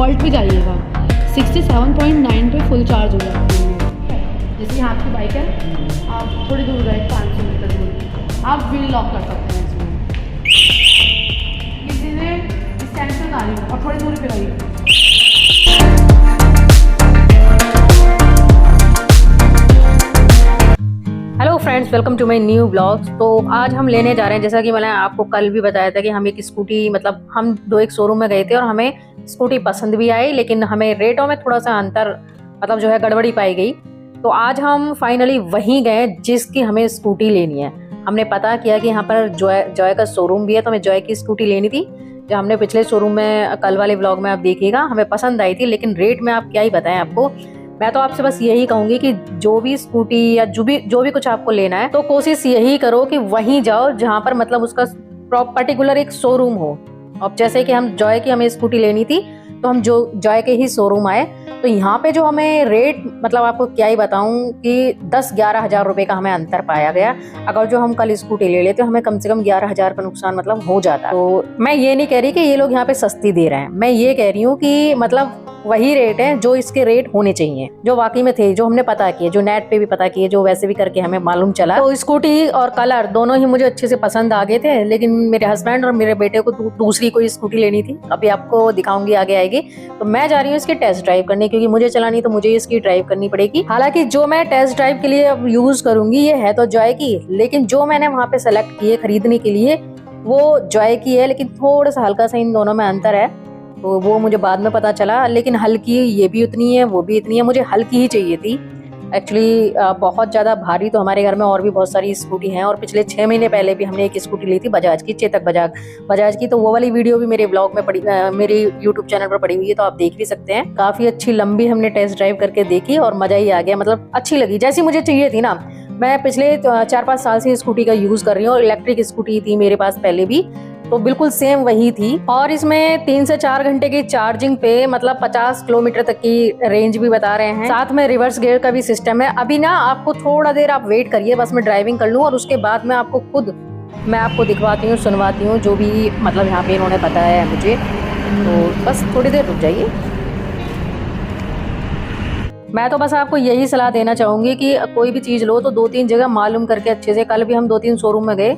Vault पे जाइएगा 67.9 पे फुल चार्ज हो जाती है। जैसे यहाँ आपकी बाइक है, आप थोड़ी दूर गए 500 मीटर दूर, आप व्हील लॉक कर सकते हैं इसमें। किसी ने स्टैंड से उतारी और थोड़ी दूरी पे गई। Hello friends, welcome to my new blogs. तो आज हम लेने जा रहे हैं, जैसा कि मैंने आपको कल भी बताया था कि हम एक स्कूटी, मतलब हम एक शोरूम में गए थे और हमें स्कूटी पसंद भी आई, लेकिन हमें रेटों में थोड़ा सा अंतर मतलब जो है गड़बड़ी पाई गई। तो आज हम फाइनली वहीं गए जिसकी हमें स्कूटी लेनी है। हमने पता किया कि यहाँ पर जॉय का शोरूम भी है, तो हमें जॉय की स्कूटी लेनी थी जो हमने पिछले शोरूम में कल वाले ब्लॉग में आप देखिएगा, हमें पसंद आई थी। लेकिन रेट में आप क्या ही बताएं आपको। मैं तो आपसे बस यही कहूंगी कि जो भी स्कूटी या जो भी कुछ आपको लेना है तो कोशिश यही करो कि वहीं जाओ जहां पर मतलब उसका पर्टिकुलर एक शोरूम हो। अब जैसे कि हम जॉय की हमें स्कूटी लेनी थी तो हम जो जॉय के ही शोरूम आए, तो यहाँ पे जो हमें रेट मतलब आपको क्या ही बताऊं कि 10-11 हज़ार रुपए का हमें अंतर पाया गया। अगर जो हम कल स्कूटी ले लेते हमें कम से कम 11 हज़ार का नुकसान मतलब हो जाता। तो मैं ये नहीं कह रही कि ये लोग यहाँ पे सस्ती दे रहे हैं, मैं ये कह रही हूँ कि मतलब वही रेट है जो इसके रेट होने चाहिए, जो वाकई में थे, जो हमने पता किए, जो नेट पे भी पता किए, जो वैसे भी करके हमें मालूम चला। तो स्कूटी और कलर दोनों ही मुझे अच्छे से पसंद आ गए थे, लेकिन मेरे हस्बैंड और मेरे बेटे को दूसरी कोई स्कूटी लेनी थी, अभी आपको दिखाऊंगी आगे आएगी। तो मैं जा रही हूँ इसकी टेस्ट ड्राइव करने, क्योंकि मुझे चलानी तो मुझे इसकी ड्राइव करनी पड़ेगी। हालांकि जो मैं टेस्ट ड्राइव के लिए अब यूज करूंगी ये है तो जॉय की, लेकिन जो मैंने वहाँ पे सेलेक्ट किए खरीदने के लिए वो जॉय की है, लेकिन थोड़ा सा हल्का सा इन दोनों में अंतर है, तो वो मुझे बाद में पता चला। लेकिन हल्की ये भी उतनी है, वो भी इतनी है, मुझे हल्की ही चाहिए थी एक्चुअली। बहुत ज़्यादा भारी तो हमारे घर में और भी बहुत सारी स्कूटी हैं, और पिछले 6 महीने पहले भी हमने एक स्कूटी ली थी बजाज की, चेतक बजाज की। तो वो वाली वीडियो भी मेरे ब्लॉग में पड़ी, मेरे यूट्यूब चैनल पर पड़ी हुई है, तो आप देख भी सकते हैं। काफ़ी अच्छी लंबी हमने टेस्ट ड्राइव करके देखी और मज़ा ही आ गया, मतलब अच्छी लगी जैसी मुझे चाहिए थी ना। मैं पिछले 4-5 साल से स्कूटी का यूज़ कर रही हूँ और इलेक्ट्रिक स्कूटी थी मेरे पास पहले भी, तो बिल्कुल सेम वही थी। और इसमें 3 से 4 घंटे की चार्जिंग पे मतलब 50 किलोमीटर तक की रेंज भी बता रहे हैं। साथ में रिवर्स गियर का भी सिस्टम है। अभी ना आपको थोड़ा देर आप वेट करिए, बस मैं ड्राइविंग कर लूँ और उसके बाद मैं आपको दिखवाती हूँ, सुनवाती हूँ जो भी मतलब यहाँ पे इन्होंने बताया है मुझे। तो बस थोड़ी देर रुक जाइए। मैं तो बस आपको यही सलाह देना चाहूँगी कि कोई भी चीज़ लो तो 2-3 जगह मालूम करके अच्छे से। कल भी हम 2-3 शोरूम में गए,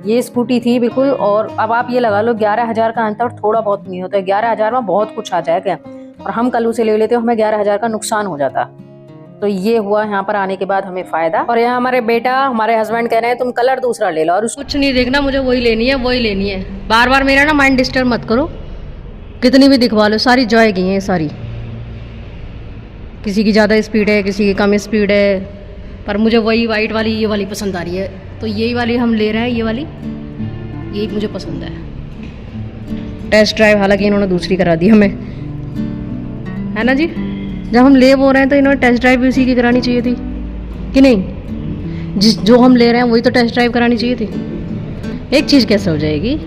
ये स्कूटी थी बिल्कुल, और अब आप ये लगा लो 11 हज़ार का अंतर थोड़ा बहुत नहीं होता है। 11 हज़ार में बहुत कुछ आ जाएगा, और हम कल उसे ले लेते हमें 11 हज़ार का नुकसान हो जाता। तो ये हुआ यहाँ पर आने के बाद हमें फ़ायदा। और यहाँ हमारे हस्बैंड कह रहे हैं तुम कलर दूसरा ले लो, और कुछ नहीं देखना, मुझे वही लेनी है। बार बार मेरा ना माइंड डिस्टर्ब मत करो, कितनी भी दिखवा लो, सारी जॉय की हैं सारी। किसी की ज़्यादा स्पीड है, किसी की कम स्पीड है, पर मुझे वही वाइट वाली, ये वाली पसंद आ रही है, तो यही वाली हम ले रहे हैं। ये वाली यही मुझे पसंद है। टेस्ट ड्राइव हालांकि इन्होंने दूसरी करा दी हमें, है ना जी। जब हम ले वो रहे हैं तो इन्होंने टेस्ट ड्राइव भी उसी की करानी चाहिए थी कि नहीं। जो हम ले रहे हैं वही तो टेस्ट ड्राइव करानी चाहिए थी। एक चीज़ कैसे हो जाएगी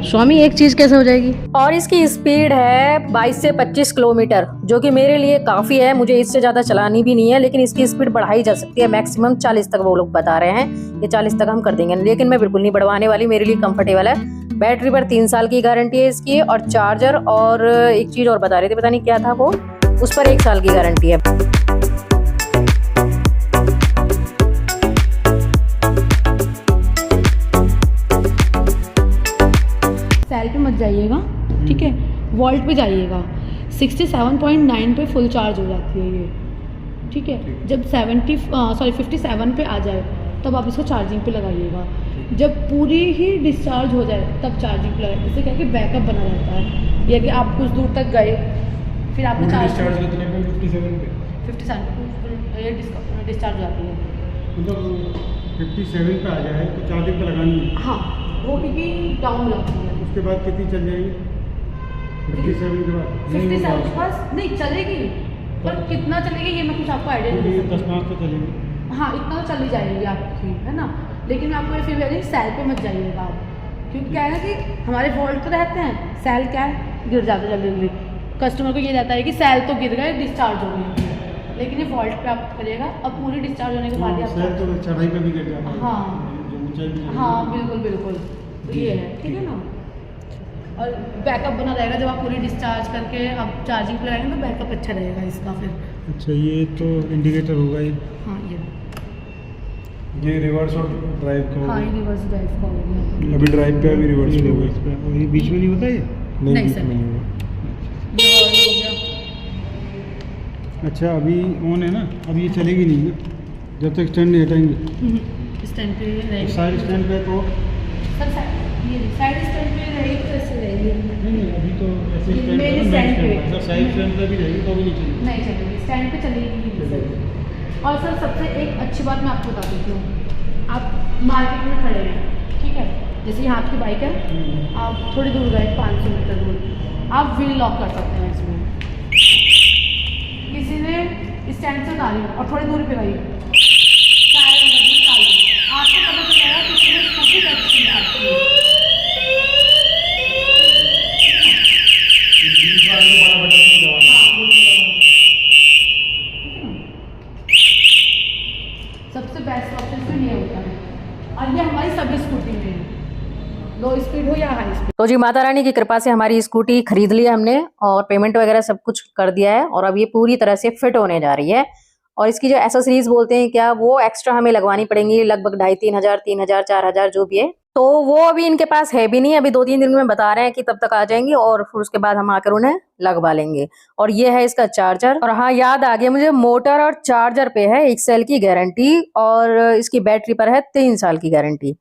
स्वामी, एक चीज़ कैसे हो जाएगी। और इसकी स्पीड है 22 से 25 किलोमीटर, जो कि मेरे लिए काफ़ी है, मुझे इससे ज़्यादा चलानी भी नहीं है। लेकिन इसकी स्पीड बढ़ाई जा सकती है, मैक्सिमम 40 तक वो लोग बता रहे हैं, ये 40 तक हम कर देंगे, लेकिन मैं बिल्कुल नहीं बढ़वाने वाली, मेरे लिए कंफर्टेबल है। बैटरी पर 3 साल की गारंटी है इसकी, और चार्जर और एक चीज़ और बता रहे थे, पता नहीं क्या था वो, उस पर 1 साल की गारंटी है। सेल पे मत जाइएगा, ठीक है, वोल्ट पे जाइएगा। 67.9 पे फुल चार्ज हो जाती है ये, ठीक है। जब 57 पे आ जाए तब आप इसको चार्जिंग पे लगाइएगा। जब पूरी ही डिस्चार्ज हो जाए तब चार्जिंग पे लगाइए, इससे क्या कि बैकअप बना रहता है। यह कि आप कुछ दूर तक गए, फिर आपने चार्ज कितने पे 57 पे ये डिस्चार्ज हो जाती है। मतलब 57 पे आ जाए तो चार्जिंग पे लगानी है। हाँ, वो क्योंकि डाउन लगती है। उसके बाद कितनी चल जाएगी? 57 के बाद 57 के पास नहीं चलेगी, पर कितना चलेगी ये मैं कुछ आपको आइडिया नहीं दे सकती। 10-5 तो चलेगी। हाँ, इतना तो चली जाएगी आपकी, है ना। लेकिन मैं आपको ये फिर कह रही सेल पे मत जाइएगा आप, क्योंकि क्या है ना कि हमारे वोल्ट तो रहते हैं, सेल क्या है गिर जाते जल्दी। कस्टमर को ये रहता है कि सेल तो गिर गए, डिस्चार्ज हो गई, लेकिन ये वोल्ट पे आप करिएगा। अब पूरी डिस्चार्ज होने के बाद ही सेल तो चढ़ाई पे भी गिर जाता है। हाँ, जो ऊंचाई हाँ, बिल्कुल। तो ये है, ठीक है ना। और बैकअप बना रहेगा जब आप पूरी डिस्चार्ज करके आप चार्जिंग पे लगाएंगे तो बैकअप अच्छा रहेगा इसका फिर। अच्छा, ये तो इंडिकेटर होगा ये। हाँ ये रिवर्स और ड्राइव का हाँ, ये रिवर्स ड्राइव का हो गया। अभी ड्राइव पे, अभी रिवर्स पे होगा। और ये बीच में नहीं होता ये? नहीं बीच सर। में नहीं होगा। ये ऑन हो गया। अच्छा, अभी ऑन है ना, अब ये चलेगी नहीं ना जब तक स्टैंड नहीं हटाएंगे। स्टैंड पे रहेगी। साइड स्टैंड पे तो सर ये साइड स्टैंड पे रहेगी तो ऐसे रहेगी। नहीं, अभी तो ऐसे ये मेरी स्टैंड पे। अगर साइड स्टैंड पे भी रहेगी तो भी नहीं चलेगी। नहीं चलेगी, स्टैंड पे चलेगी नहीं सर। और सर सबसे एक अच्छी बात मैं आपको बता देती हूँ, आप मार्केट में खड़े हैं, ठीक है, जैसे यहाँ आपकी बाइक है, आप थोड़ी दूर गए 500 मीटर दूर, आप व्हील लॉक कर सकते हैं इसमें। किसी ने स्टैंड से उतारी और थोड़ी दूरी पे गई, टायर में लगी चालू, आपको पता चलेगा कि इसमें स्कूटी का स्पीड आती है। सबसे बेस्ट ऑप्शन तो ये होता है, और ये हमारी सभी स्कूटी में है, लो स्पीड हो या हाई स्पीड। तो जी माता रानी की कृपा से हमारी स्कूटी खरीद ली है हमने और पेमेंट वगैरह सब कुछ कर दिया है और अब ये पूरी तरह से फिट होने जा रही है। और इसकी जो एसेसरीज बोलते हैं क्या, वो एक्स्ट्रा हमें लगवानी पड़ेंगी, लगभग 2500, 3000, 4000 जो भी है। तो वो अभी इनके पास है भी नहीं, अभी 2-3 दिन में बता रहे हैं कि तब तक आ जाएंगी और फिर उसके बाद हम आकर उन्हें लगवा लेंगे। और ये है इसका चार्जर। और हाँ, याद आ गया मुझे, मोटर और चार्जर पे है 1 साल की गारंटी और इसकी बैटरी पर है 3 साल की गारंटी।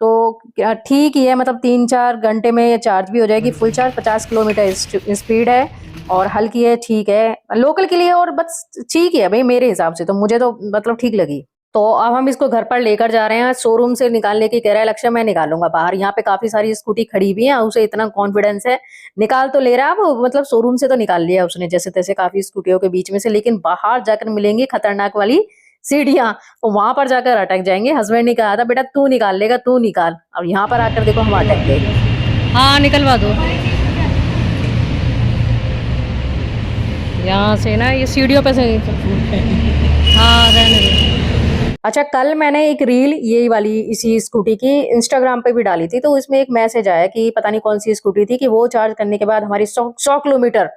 तो ठीक ही है, मतलब 3-4 घंटे में ये चार्ज भी हो जाएगी। फुल चार्ज 50 किलोमीटर स्पीड है और हल्की है, ठीक है, लोकल के लिए और बस ठीक है भाई मेरे हिसाब से, तो मुझे तो मतलब ठीक लगी। तो अब हम इसको घर पर लेकर जा रहे हैं, शोरूम से निकालने की कह रहा है लक्ष्य, मैं निकालूंगा बाहर। यहाँ पे काफी सारी स्कूटी खड़ी भी है, उसे इतना कॉन्फिडेंस है, निकाल तो ले रहा है वो, मतलब शोरूम से तो निकाल लिया उसने जैसे तैसे काफी स्कूटियों के बीच में से, लेकिन बाहर जाकर मिलेंगी खतरनाक वाली सीढ़ियां, तो वहां पर जाकर अटक जाएंगे। हस्बैंड ने कहा था बेटा तू निकाल लेगा, तू निकाल। अब यहाँ पर आकर देखो हम अटक गए। हाँ निकलवा दो यहाँ से ना, ये सीढ़ियों पे से। हाँ रहने दो। अच्छा, कल मैंने एक रील यही वाली इसी स्कूटी की इंस्टाग्राम पे भी डाली थी, तो इसमें एक मैसेज आया कि पता नहीं कौन सी स्कूटी थी कि वो चार्ज करने के बाद हमारी 100 किलोमीटर,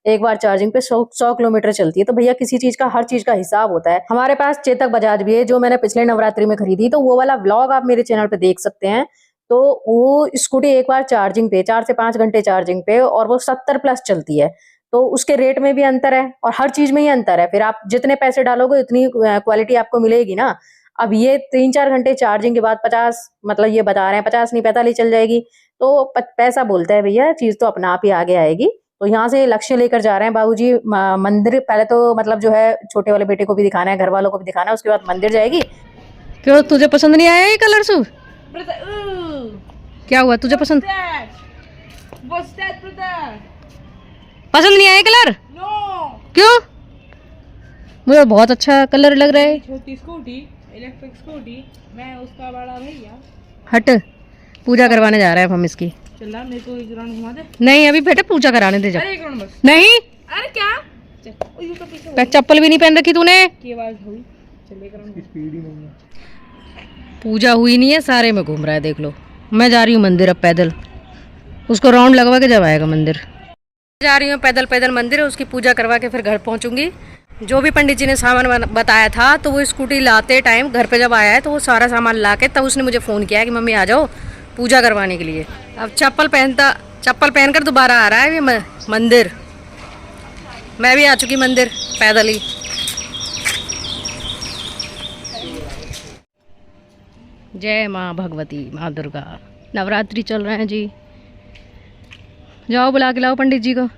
एक बार चार्जिंग पे 100 किलोमीटर चलती है। तो भैया किसी चीज का, हर चीज का हिसाब होता है। हमारे पास चेतक बजाज भी है जो मैंने पिछले नवरात्रि में खरीदी, तो वो वाला व्लॉग आप मेरे चैनल पे देख सकते हैं। तो वो स्कूटी एक बार चार्जिंग पे 4 से 5 घंटे चार्जिंग पे और वो 70+ चलती है। तो उसके रेट में भी अंतर है और हर चीज में ही अंतर है। फिर आप जितने पैसे डालोगे उतनी क्वालिटी आपको मिलेगी ना। अब ये 3-4 घंटे चार्जिंग के बाद 50, मतलब ये बता रहे हैं 50 नहीं 45 चल जाएगी, तो पैसा बोलता है भैया, चीज तो अपना आप ही आगे आएगी। तो यहाँ से लक्ष्य लेकर जा रहे हैं बाबूजी मंदिर। पहले तो मतलब जो है छोटे वाले बेटे को भी दिखाना है, घर वालों को भी दिखाना है, उसके बाद मंदिर जाएगी। क्यों तुझे पसंद नहीं आया ये कलर सूट? क्या हुआ तुझे पसंद पसंद नहीं आया कलर? क्यों? मुझे बहुत अच्छा कलर लग रहा है। छोटी स्कूटी, इलेक्ट्रिक स्कूटी, मैं उसका बड़ा भैया। हट, पूजा करवाने जा रहे हैं हम इसकी। चला मेरे को एक राउंड घुमा दे। नहीं अभी बेटा पूजा कराने दे जा। अरे एक राउंड बस। नहीं अरे क्या? चल, ओ ये तो पीछे चप्पल भी नहीं पहन रखी तूने। की आवाज हुई। चल एक राउंड। स्पीड ही नहीं है। पूजा हुई नहीं है, सारे में घूम रहा है, देख लो। मैं जा रही हूँ मंदिर अब पैदल, उसको राउंड लगवा के जब आएगा मंदिर। जा रही हूँ पैदल पैदल मंदिर, उसकी पूजा करवा के फिर घर पहुँचूंगी। जो भी पंडित जी ने सामान बताया था, तो वो स्कूटी लाते टाइम घर पे जब आया है तो वो सारा सामान ला के तब उसने मुझे फ़ोन किया कि मम्मी आ जाओ पूजा करवाने के लिए। अब चप्पल पहनकर दोबारा आ रहा है ये मंदिर। मैं भी आ चुकी मंदिर पैदल ही। जय माँ भगवती, माँ दुर्गा। नवरात्रि चल रहे हैं जी, जाओ बुला के लाओ पंडित जी को।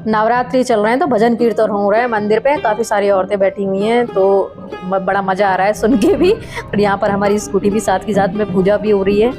नवरात्रि चल रहे हैं तो भजन कीर्तन हो रहा है मंदिर पे, काफ़ी सारी औरतें बैठी हुई हैं, तो बड़ा मज़ा आ रहा है सुन के भी। और यहाँ पर हमारी स्कूटी भी साथ की साथ में पूजा भी हो रही है।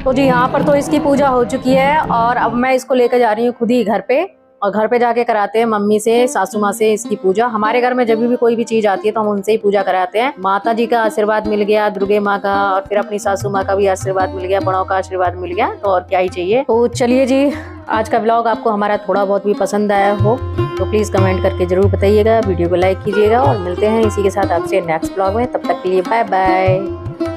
तो जी यहाँ पर तो इसकी पूजा हो चुकी है और अब मैं इसको लेकर जा रही हूँ खुद ही घर पे। और घर पे जाके कराते हैं मम्मी से, सासू माँ से इसकी पूजा। हमारे घर में जब भी कोई भी चीज आती है तो हम उनसे ही पूजा कराते हैं। माता जी का आशीर्वाद मिल गया, दुर्गे माँ का, और फिर अपनी सासू माँ का भी आशीर्वाद मिल गया, बड़ों का आशीर्वाद मिल गया, तो और क्या ही चाहिए। तो चलिए जी, आज का ब्लॉग आपको हमारा थोड़ा बहुत भी पसंद आया हो तो प्लीज कमेंट करके जरूर बताइएगा, वीडियो को लाइक कीजिएगा, और मिलते हैं इसी के साथ आपसे नेक्स्ट ब्लॉग में। तब तक के लिए बाय बाय।